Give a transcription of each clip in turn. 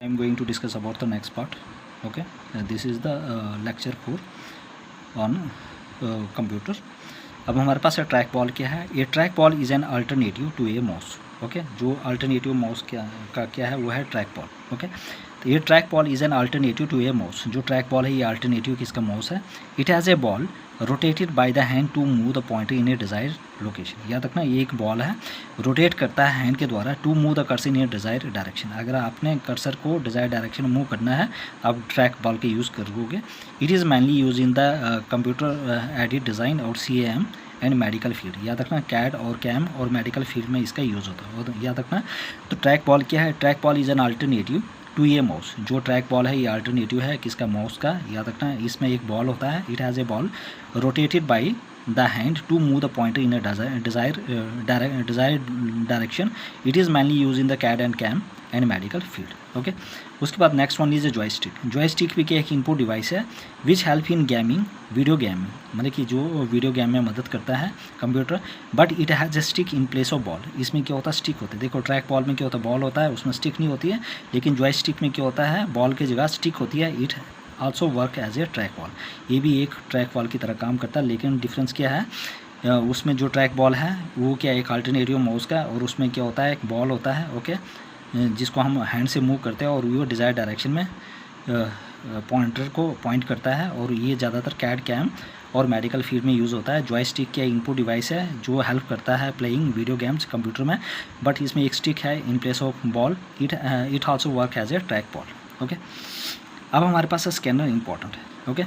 I'm going to discuss about the next part. Okay, this is the lecture 4 on computer. अब हमारे पास है track ball क्या है. ये track ball is an alternative to a mouse. Okay, जो alternative mouse क्या है वो है ट्रैक बॉल. ओके, तो ये track ball is an alternative to a mouse. जो ट्रैक बॉल है ये अल्टरनेटिव किसका माउस है. It has a ball rotated by the hand to move the pointer in a desire location. याद रखना ये एक बॉल है, रोटेट करता है हैंड के द्वारा to move the cursor in a desire direction. अगर आपने कर्सर को डिज़ायर डायरेक्शन में मूव करना है आप ट्रैक बॉल के यूज़ करोगे. It is mainly use in the computer edit design और CAM एंड मेडिकल फील्ड. याद रखना कैड और कैम और मेडिकल फील्ड में इसका यूज़ होता है. और याद रखना तो ट्रैक बॉल क्या है. Track ball is an alternative to a mouse. जो ट्रैक बॉल है ये अल्टरनेटिव है किसका, माउस का. याद रखना इसमें एक बॉल होता है. It has a ball rotated by the hand to move the pointer in a desire direction. It is mainly use in the CAD and CAM and medical field. Okay, उसके बाद next one is a joystick. Joystick भी क्या एक input device है which help in gaming video game. मतलब कि जो video game में मदद करता है computer. But it has a stick in place of ball. इसमें क्या होता है, स्टिक होता है. देखो ट्रैक बॉल में क्या होता है, बॉल होता है उसमें स्टिक नहीं होती है. लेकिन जॉयस्टिक में क्या होता है, बॉल की जगह स्टिक होती है. It also work as a track ball. ये भी एक ट्रैक बॉल की तरह काम करता है. लेकिन डिफरेंस क्या है, उसमें जो ट्रैक बॉल है वो क्या एक अल्टरनेटिव माउस का, और उसमें क्या होता है एक बॉल होता है. ओके, जिसको हम हैंड से मूव करते हैं और वो डिज़ायर डायरेक्शन में पॉइंटर को पॉइंट करता है. और ये ज़्यादातर कैड कैम और मेडिकल फील्ड में यूज़ होता है. जॉयस्टिक क्या इनपुट डिवाइस है जो हेल्प करता है प्लेइंग वीडियो गेम्स कंप्यूटर में. बट इसमें एक स्टिक है in place of ball. It also work as a track ball. Okay, अब हमारे पास स्कैनर इंपॉर्टेंट है. ओके,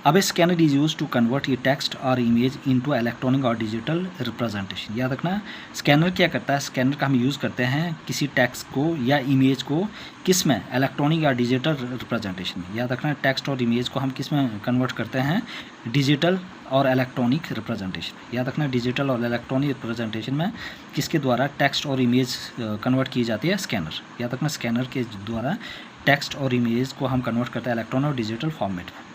अब scanner is use to convert ये टेक्स्ट और इमेज इनटू इलेक्ट्रॉनिक और डिजिटल रिप्रेजेंटेशन. याद रखना स्कैनर क्या करता है, स्कैनर का हम यूज़ करते हैं किसी टेक्स्ट को या इमेज को किस में, इलेक्ट्रॉनिक या डिजिटल रिप्रेजेंटेशन में. याद रखना टेक्स्ट और इमेज को हम किस में कन्वर्ट करते हैं, डिजिटल और इलेक्ट्रॉनिक रिप्रेजेंटेशन. याद रखना डिजिटल और इलेक्ट्रॉनिक रिप्रेजेंटेशन में किसके द्वारा टेक्स्ट और इमेज कन्वर्ट की जाती है, स्कैनर. याद रखना स्कैनर के द्वारा टेक्स्ट और इमेज को हम कन्वर्ट करते हैं इलेक्ट्रॉनिक और डिजिटल फॉर्मेट में,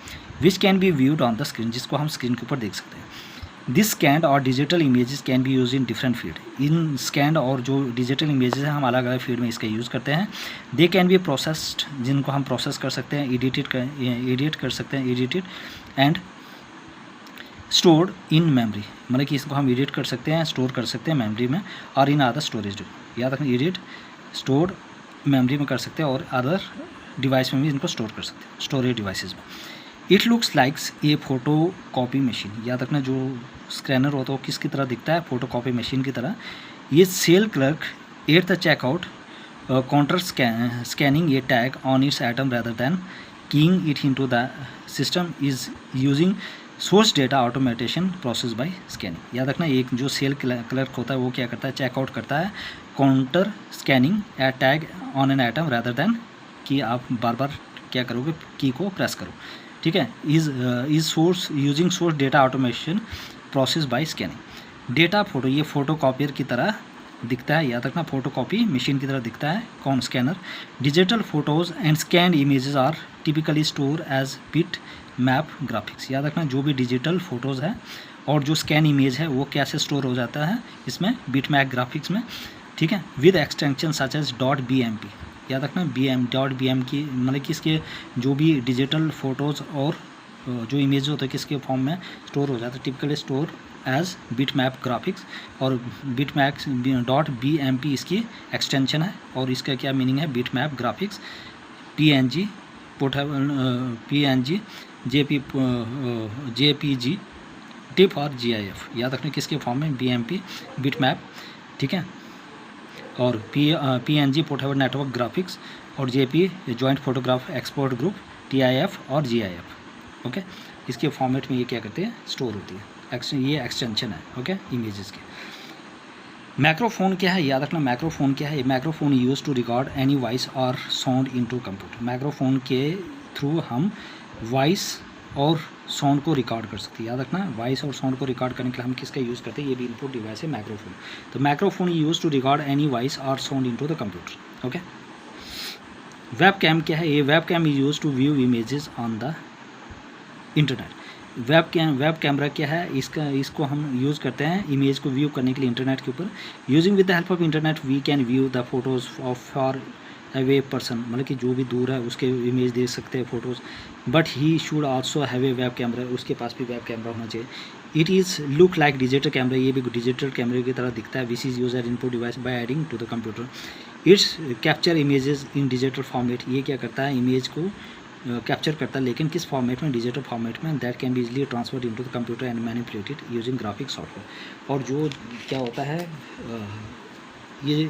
which can be viewed on the screen, जिसको हम स्क्रीन के ऊपर देख सकते हैं. दिस स्कैन्ड और digital images can be use in different field. In scanned और जो डिजिटल इमेजेस हैं हम अलग अलग फील्ड में इसका यूज़ करते हैं. दे कैन बी प्रोसेस्ड, जिनको हम प्रोसेस कर सकते हैं, एडिट कर सकते हैं, edited and stored in memory. मतलब कि इसको हम एडिट कर सकते हैं, स्टोर कर सकते हैं मेमोरी में और इन अदर स्टोरेज. याद रखना एडिट स्टोर मेमोरी में कर सकते हैं और अदर डिवाइस में भी इनको स्टोर कर सकते हैं, स्टोरेज डिवाइसेस में. It looks likes A photo copy machine. याद रखना जो स्कैनर होता है वो किसकी तरह दिखता है, फोटो कॉपी मशीन की तरह. ये sale clerk at the checkout counter scanning a tag on its item rather than keying it into the system is using source data automation process by scanning. याद रखना एक जो सेल क्लर्क होता है वो क्या करता है, चेकआउट करता है counter scanning a tag on an item rather then कि आप बार बार क्या करोगे, की को प्रेस करो. ठीक है, is source using source data automation process by scanning. Data photo ये फोटो कॉपियर की तरह दिखता है. याद रखना फोटो कॉपी मशीन की तरह दिखता है कौन, scanner. Digital photos and scan images are typically store as bit map graphics. याद रखना जो भी डिजिटल फोटोज़ है और जो स्कैन इमेज है वो कैसे स्टोर हो जाता है इसमें, बिट मैप ग्राफिक्स में. ठीक है, with extension such as .bmp. याद रखना .bm की मतलब कि इसके जो भी डिजिटल फ़ोटोज़ और जो इमेज होते हैं किसके फॉर्म में स्टोर हो जाता है, typically store as bit map graphics. और बिट मैप .bmp इसकी एक्सटेंशन है और इसका क्या मीनिंग है, bit map graphics. PNG PNG JPG TIFF और GIF. याद रखना किसके फॉर्म में, BMP बिट मैप. ठीक है, और PNG पोर्टेबल नेटवर्क ग्राफिक्स और JP joint photograph export group, TIF और GIF. ओके, इसके फॉर्मेट में ये क्या करते हैं, स्टोर होती है. ये एक्सटेंशन है ओके इमेजेस के. माइक्रोफोन क्या है, याद रखना माइक्रोफोन क्या है. Microphone use to record any voice और साउंड इनटू कंप्यूटर. माइक्रोफोन के थ्रू हम वॉइस और साउंड को रिकॉर्ड कर सकते हैं. याद रखना वॉइस और साउंड को रिकॉर्ड करने के लिए हम किसका यूज़ करते हैं, ये भी इनपुट डिवाइस है माइक्रोफोन. तो microphone use to record any voice और sound into the computer. Okay, web cam क्या है, ये web cam is use to view images on the internet. Web camera क्या है, इसको हम यूज़ करते हैं इमेज को व्यू करने के लिए इंटरनेट के ऊपर. Using with the help of internet we can view the photos of for away person, मतलब कि जो भी दूर है उसके इमेज देख सकते हैं photos, but he should also have a web camera, उसके पास भी वेब कैमरा होना चाहिए। It is look like digital camera, ये भी डिजिटल कैमरे की तरह दिखता है। Which is user input device by adding to the computer. It's capture images in digital format, ये क्या करता है, इमेज को कैप्चर करता है, लेकिन किस फॉर्मेट में, डिजिटल फॉर्मेट में। That can be easily transferred into the computer and manipulated using graphic software. और जो क्या होता है ये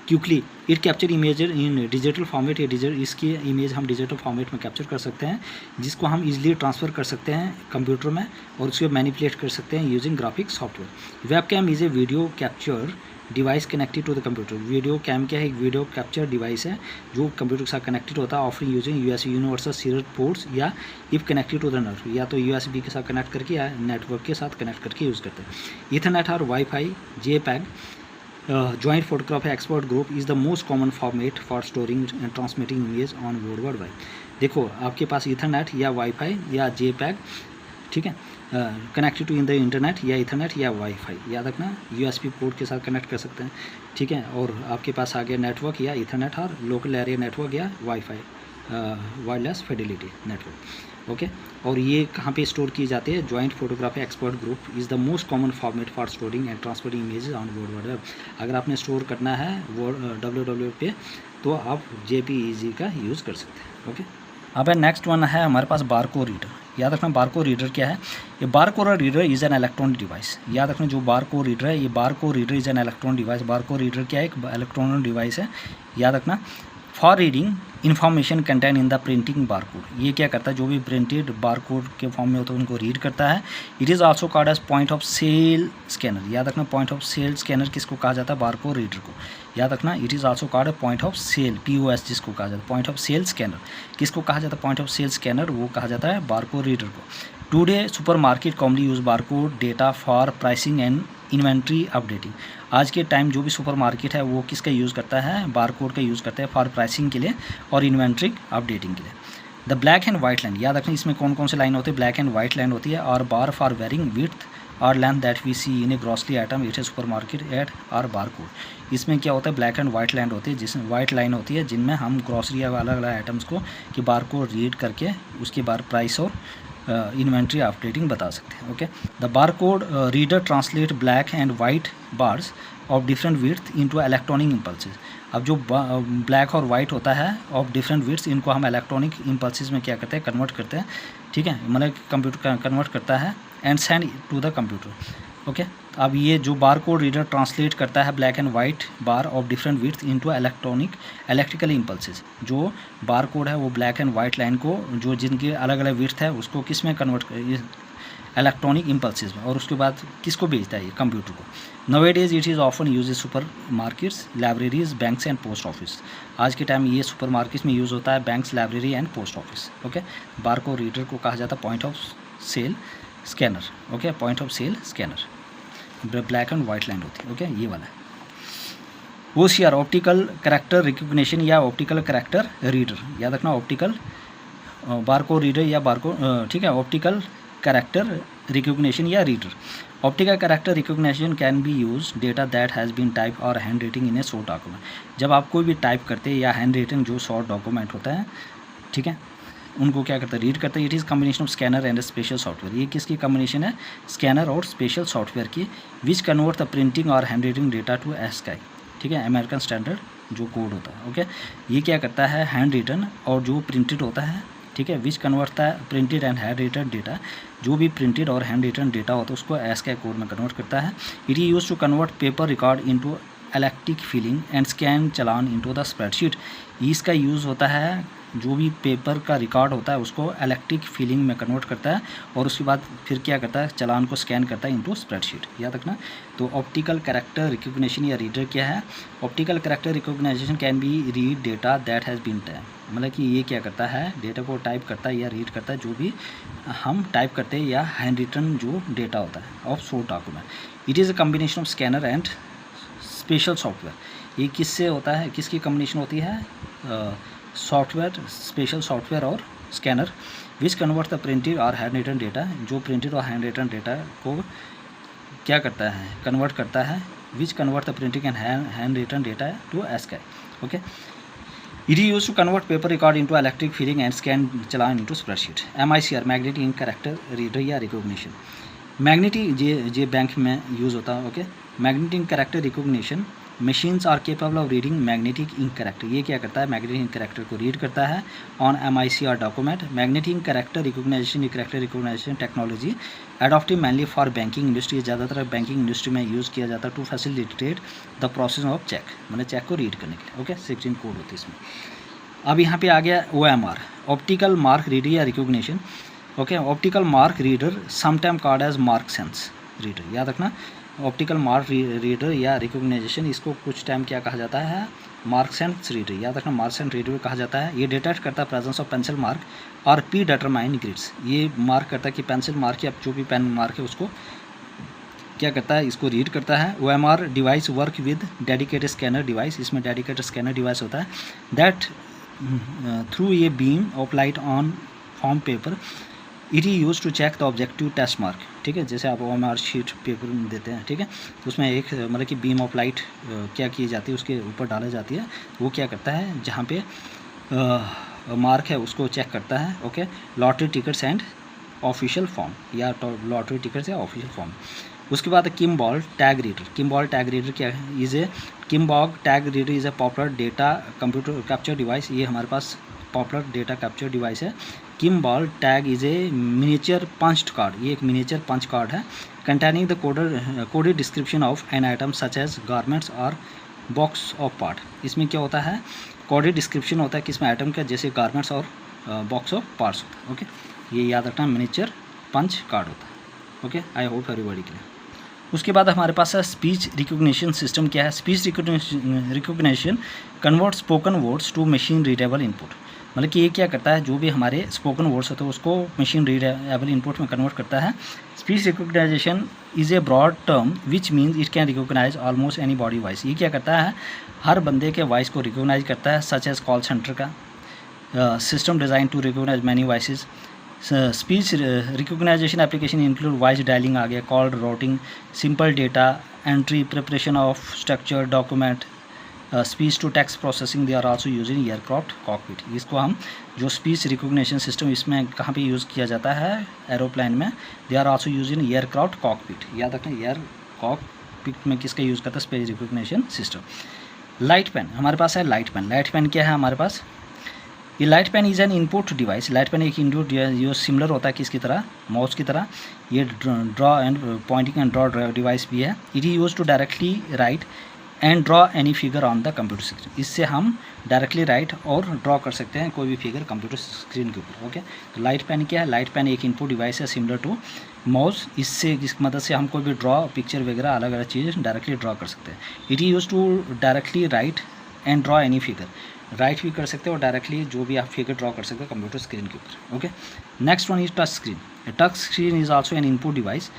quickly it capture image in digital format, ये इसकी इमेज हम डिजिटल फॉर्मेट में कैप्चर कर सकते हैं, जिसको हम इजीली ट्रांसफ़र कर सकते हैं कंप्यूटर में और उसको मैनिपुलेट कर सकते हैं using graphic software. Web cam is a video capture device connected to the computer. Video cam क्या है, एक वीडियो कैप्चर डिवाइस है जो कंप्यूटर के साथ कनेक्टेड होता है, offering using USB universal serial ports, या if connected to the net, या तो यूएसबी के साथ कनेक्ट करके या नेटवर्क के साथ कनेक्ट करके यूज़ करते हैं। ईथरनेट और wifi, JPEG joint photograph export group is the most common format for storing and transmitting image on world wide। देखो आपके पास ईथरनेट या वाईफाई या JPEG, ठीक है, connected to in the internet या ईथरनेट या वाईफाई, याद रखना USB पोर्ट के साथ कनेक्ट कर सकते हैं, ठीक है। और आपके पास आ गया नेटवर्क या ईथरनेट और लोकल एरिया नेटवर्क या wifi, wireless Fidelity network, okay. और ये कहाँ पे स्टोर की जाती है, joint photography expert group is the most common format for storing and transferring images on world wide web. अगर आपने स्टोर करना है www पे, तो आप JPEG का यूज़ कर सकते हैं, ओके। अब नेक्स्ट वन है हमारे पास बारकोड रीडर। याद रखना बारकोड रीडर क्या है, ये barcode reader is an electronic device. याद रखना जो बारकोड रीडर है, ये barcode reader is an electronic device. Barcode reader क्या है, एक इलेक्ट्रॉनिक डिवाइस है, याद रखना। For reading information contain in the printing barcode, ये क्या करता है, जो भी प्रिंटेड बारकोड के फॉर्म में होता है उनको रीड करता है। It is also called as point of sale scanner. याद रखना पॉइंट ऑफ सेल स्कैनर किसको कहा जाता है, बारकोड रीडर को। याद रखना it is also called point of sale, POS जिसको कहा जाता है, पॉइंट ऑफ सेल स्कैनर किसको कहा जाता है, पॉइंट ऑफ सेल स्कैनर वो कहा जाता है बारकोड रीडर को। Today super market commonly use barcode data for pricing and inventory updating. आज के टाइम जो भी सुपर मार्केट है वो किसका यूज़ करता है, बारकोड का यूज़ करता है फॉर प्राइसिंग के लिए और इन्वेंट्री अपडेटिंग के लिए। The black and white line, याद रखना इसमें कौन कौन से लाइन होते हैं, ब्लैक एंड वाइट लाइन होती है। और बार फॉर वेरिंग विड्थ और length that we see in a grocery item it a supermarket at और बारकोड। इसमें क्या होता है, ब्लैक एंड वाइट लाइन होती है, जिसमें वाइट लाइन होती है जिनमें हम ग्रॉसरी या अलग अलग आइटम्स को कि बारकोड रीड करके उसके बाद प्राइस और इन्वेंट्री अपडेटिंग बता सकते हैं, okay. The barcode reader translate black and white bars of different width into electronic impulses. अब जो ब्लैक और वाइट होता है ऑफ डिफरेंट विड्थ, इनको हम इलेक्ट्रॉनिक इम्पल्सेस में क्या करते हैं, कन्वर्ट करते हैं, ठीक है, मतलब कंप्यूटर कन्वर्ट करता है and send to the computer, okay. अब ये जो बारकोड रीडर ट्रांसलेट करता है black and white bar of different width into electrical impulses. जो बारकोड है वो ब्लैक एंड वाइट लाइन को, जो जिनकी अलग अलग विड्थ है उसको किस में कन्वर्ट कर, इलेक्ट्रॉनिक इम्पल्सेस में, और उसके बाद किसको भेजता है, ये कंप्यूटर को। Nowadays it is often use super markets, libraries, banks and post office. आज के टाइम ये सुपर मार्केट्स में यूज़ होता है, banks, library and post office, okay. Barcode reader को कहा जाता है point of sale scanner, okay, point of sale scanner, black and white line होती है, ओके, ये वाला है। OCR ऑप्टिकल कैरेक्टर रिकग्निशन या ऑप्टिकल कैरेक्टर रीडर। याद रखना ऑप्टिकल बारकोड रीडर या बारकोड, ठीक है, ऑप्टिकल कैरेक्टर रिकग्निशन या reader. Optical character recognition can be use data that has been type और हैंड रेटिंग इन ए शॉर्ट डॉक्यूमेंट। जब आप कोई भी टाइप करते हैं या हैंड रेटिंग जो शॉर्ट डॉक्यूमेंट होता है, ठीक है, उनको क्या करता है, रीड करता है। It is combination of scanner and special software. ये किसकी कम्बिनेशन है, स्कैनर और स्पेशल सॉफ्टवेयर की, विच कन्वर्ट द प्रिंटिंग और hand writing data to ASCII, ठीक है, अमेरिकन स्टैंडर्ड जो कोड होता है, ओके। ये क्या करता है, हैंड रिटन और जो प्रिंटेड होता है, ठीक है, which convert the printed and hand written data, जो भी प्रिंटेड और हैंड रिटन डेटा होता है उसको ASCII कोड में कन्वर्ट करता है। It is use to convert paper record into electric filling and scan चालान इनटू द स्प्रेडशीट। इसका यूज़ होता है, जो भी पेपर का रिकॉर्ड होता है उसको इलेक्ट्रिक फिलिंग में कन्वर्ट करता है और उसके बाद फिर क्या करता है, चालान को स्कैन करता है इनटू स्प्रेडशीट, याद रखना। तो ऑप्टिकल कैरेक्टर रिकग्निशन या रीडर क्या है, optical character recognition can be read data that has been type, मतलब कि ये क्या करता है, डेटा को टाइप करता है या रीड करता है जो भी हम टाइप करते हैं या हैंड रिटन जो डेटा होता है of short document. It is a combination of scanner and special software. ये किससे होता है, किसकी कम्बिनेशन होती है, सॉफ्टवेयर, स्पेशल सॉफ्टवेयर और scanner, which convert the printed और हैंड रिटन डेटा, जो प्रिंटेड और हैंड रिटन डेटा को क्या करता है, कन्वर्ट करता है, which convert the printing and hand written data to ASCII, okay. It is used to convert paper record into electric feeding and scan challan into spreadsheet. MICR magnetic ink character reader या recognition. Magnetic जे bank में use होता है. Okay, magnetic ink character recognition. Machines are capable of reading magnetic ink character. ये क्या करता है? Magnetic ink character को रीड करता है on MICR document. Magnetic ink character recognition technology adopted mainly for banking industry. ज़्यादातर बैंकिंग इंडस्ट्री में use किया जाता है to facilitate the process of cheque, मतलब चेक को रीड करने के लिए. ओके, 16 कोड होती है इसमें. अब यहाँ पे आ गया OMR, ऑप्टिकल मार्क रीडर या recognition. Okay, optical mark reader sometime called as mark sense reader. याद रखना, ऑप्टिकल मार्क रीडर या रिकॉग्निशन, इसको कुछ टाइम क्या कहा जाता है? Mark sense reader. याद रखना, मार्क सेंस रीडर कहा जाता है. ये डिटेक्ट करता है प्रेजेंस ऑफ पेंसिल मार्क और पी डिटरमाइन ग्रिड्स. ये मार्क करता है कि पेंसिल मार्क या जो भी पेन मार्क है उसको क्या करता है? इसको रीड करता है. OMR device work with dedicated scanner device. इसमें डेडिकेटेड स्कैनर डिवाइस होता है that through a beam of light on form paper it is use to check the objective test mark. ठीक है, जैसे आप OMR शीट पेपर देते हैं, ठीक है, तो उसमें एक मतलब कि बीम ऑफ लाइट क्या की जाती है, उसके ऊपर डाली जाती है. वो क्या करता है? जहाँ पे मार्क है उसको चेक करता है. Okay, lottery tickets and official form या लॉटरी टिकट्स या ऑफिशियल फॉर्म. उसके बाद Kimball tag reader. Kimball tag reader क्या है? Is a Kimball tag reader is a popular data computer capture device. ये हमारे पास पॉपुलर डेटा कैप्चर डिवाइस है. Kimball tag is a miniature punched card. ये एक मिनिएचर पंच कार्ड है containing the coded description of an item such as garments और box of part. इसमें क्या होता है? कोडेड डिस्क्रिप्शन होता है किसमें? आइटम का, जैसे गारमेंट्स और बॉक्स ऑफ पार्ट्स होता है. ओके, ये याद रखना, मिनिएचर पंच कार्ड होता है. ओके, आई होप एवरीबॉडी क्लियर. उसके बाद हमारे पास है स्पीच रिकॉग्निशन सिस्टम. क्या है? Speech recognition convert spoken words to machine readable input. मतलब कि ये क्या करता है? जो भी हमारे स्पोकन वर्ड्स होते हैं उसको मशीन रीडेबल इनपुट में कन्वर्ट करता है. Speech recognisation is a broad term which means it can recognise almost anybody voice. ये क्या करता है? हर बंदे के वॉइस को रिकॉग्नाइज करता है, सच एज कॉल सेंटर का system design to recognise many voices. Speech recognisation application include voice dialling आ गया, call routing, simple data entry, preparation of structure document, speech to text processing. They are also using aircraft cockpit. इसको हम जो speech recognition system इसमें कहाँ पे use किया जाता है? एरोप्लेन में. They are also using aircraft cockpit. याद रखें, एयर कॉकपिट में किसका यूज़ करता है? Speech recognition system. Light pen हमारे पास है. Light pen. लाइट पेन क्या है हमारे पास? ये light pen is an input device. Light pen एक इनपुट जो सिमिलर होता है किसकी तरह? माउस की तरह. ये draw and pointing and draw device भी है. It is use to directly write and draw any figure on the computer screen. इससे हम डायरेक्टली राइट और ड्रॉ कर सकते हैं कोई भी फिगर कंप्यूटर स्क्रीन के ऊपर. ओके, तो लाइट पेन क्या है? लाइट पेन एक इनपुट डिवाइस है सिमिलर टू माउस. इससे जिस मदद से हम कोई भी ड्रॉ पिक्चर वगैरह अलग अलग चीज़ डायरेक्टली ड्रॉ कर सकते हैं. It is use to directly write and draw any figure. Write भी कर सकते हो और डायरेक्टली जो भी आप फिगर ड्रॉ कर सकते हो कंप्यूटर स्क्रीन के ऊपर. Okay, next one is touch screen. Touch screen is also an input device.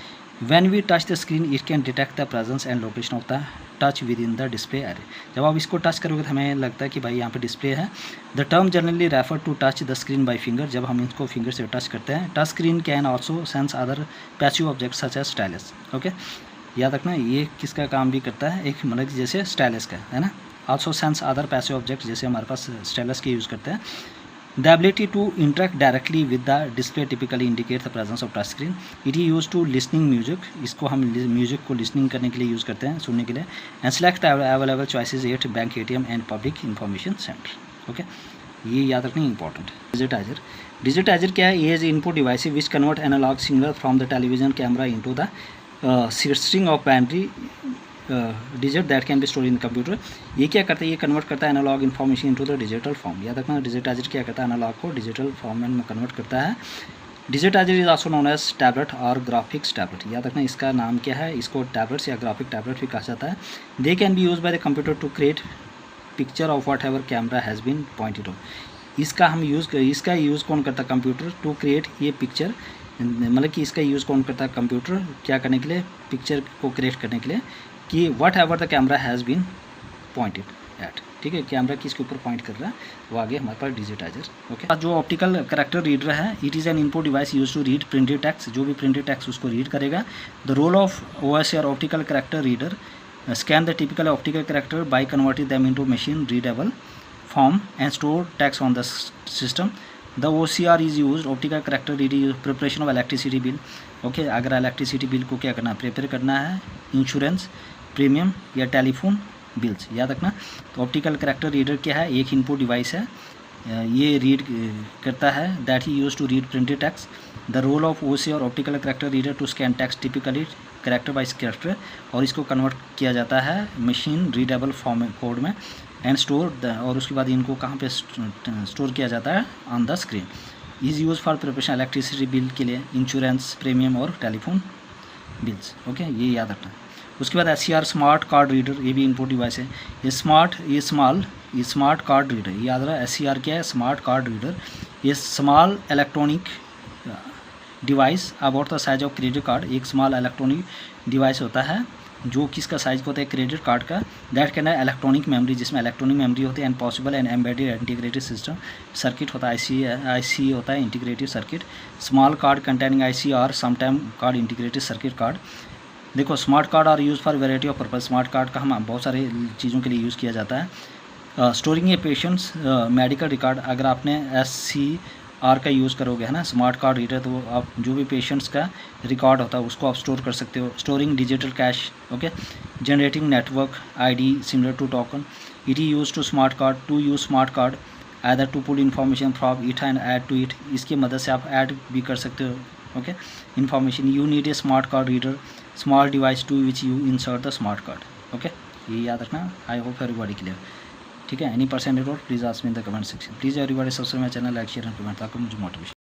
When we touch the screen it can detect the presence and location of the touch within the display area. जब आप इसको touch करोगे तो हमें लगता है कि भाई यहाँ पे डिस्प्ले है. The term generally refer to touch the screen by finger. जब हम इसको फिंगर से टच करते हैं. Touch screen can also sense other passive object such as stylus. Okay, याद रखना, ये किसका काम भी करता है? एक मतलब जैसे स्टाइलस का है ना. Also sense other passive object, जैसे हमारे पास स्टाइलस के यूज़ करते हैं. The ability to interact directly with the display typically indicate the presence of touch screen. It is use to listening music. इसको हम म्यूजिक को लिसनिंग करने के लिए यूज़ करते हैं, सुनने के लिए. And select available choices at bank ATM and public information centre. Okay, ये याद रखना इंपॉर्टेंट. डिजिटाइजर. डिजिटाइजर क्या है? ये is input device which convert analogue signal from the television camera into the string of binary digit that can be stored in computer. ये क्या करता है? ये कन्वर्ट करता है analogue information into the digital form. याद रखना, डिजिटाइजर क्या करता है? एनालॉग को डिजिटल फॉर्मेट में कन्वर्ट करता है. Digitiser is also known as tablet और ग्राफिक्स टैबलेट. याद रखना, इसका नाम क्या है? इसको टैबलेट्स या ग्राफिक टैबलेट भी कहा जाता है. They can be use by the computer to create picture of whatever camera has been pointed on. इसका यूज़ कौन करता है? कंप्यूटर टू क्रिएट ये पिक्चर. मतलब कि इसका यूज़ कौन करता है? कंप्यूटर. क्या करने के लिए? पिक्चर को क्रिएट करने के लिए कि whatever the camera has been pointed at. ठीक है, कैमरा किसके ऊपर पॉइंट कर रहा है वो आगे हमारे पास डिजिटाइजर. ओके, जो ऑप्टिकल कैरेक्टर रीडर है, it is an input device use to read printed text. जो भी प्रिंटेड टेक्स्ट उसको रीड करेगा. The role of OSR optical character reader scan the typical optical character by converting them into machine readable form and store text on the system. The OCR is used, optical character reading, preparation of electricity bill. Okay अगर electricity bill को क्या करना है, prepare करना है, insurance premium या telephone bills, याद रखना। तो ऑप्टिकल कैरेक्टर रीडर क्या है, एक इनपुट डिवाइस है, ये रीड करता है, that he use to read printed text. The role of OCR और optical character reader to scan text typically character by character, और इसको कन्वर्ट किया जाता है मशीन रीडेबल फॉर्म कोड में एंड स्टोर, और उसके बाद इनको कहाँ पे स्टोर किया जाता है, on the screen. Is use for preparation electricity bill के लिए, इंश्योरेंस प्रीमियम और टेलीफोन बिल्स। ओके ये याद रखना। उसके बाद SCR स्मार्ट कार्ड रीडर, ये भी इनपुट डिवाइस है। ये स्मार्ट कार्ड रीडर, ये याद रहा। SCR क्या है, स्मार्ट कार्ड रीडर। ये small electronic device about the size of credit card, एक स्मॉल इलेक्ट्रॉनिक डिवाइस होता है जो किसका साइज होता है, क्रेडिट कार्ड का। दैट कैन है इलेक्ट्रॉनिक मेमोरी, जिसमें इलेक्ट्रॉनिक मेमोरी होती है, and possible and embedded integrated system circuit होता है, IC होता है, integrated circuit. Small card containing ICR sometime card integrated circuit card. देखो smart card are use for variety of purpose, smart card का हम बहुत सारे चीज़ों के लिए यूज़ किया जाता है। स्टोरिंग ए पेशेंट्स मेडिकल रिकॉर्ड, अगर आपने SCR का यूज़ करोगे है ना, स्मार्ट कार्ड रीडर, तो आप जो भी पेशेंट्स का रिकॉर्ड होता है उसको आप स्टोर कर सकते हो। Storing digital cash, okay. Generating network ID similar to token, it is use to smart card to use smart card either to pull information from it and add to it, इसकी मदद से आप add भी कर सकते हो, okay, information. You need a smart card reader, small device to which you insert the smart card. Okay ये याद रखना। आई होप एवरीबॉडी क्लियर, ठीक है। Any person doubt please ask me in the comment section. Please everybody subscribe my channel, like share and comment, ताकि मुझे motivation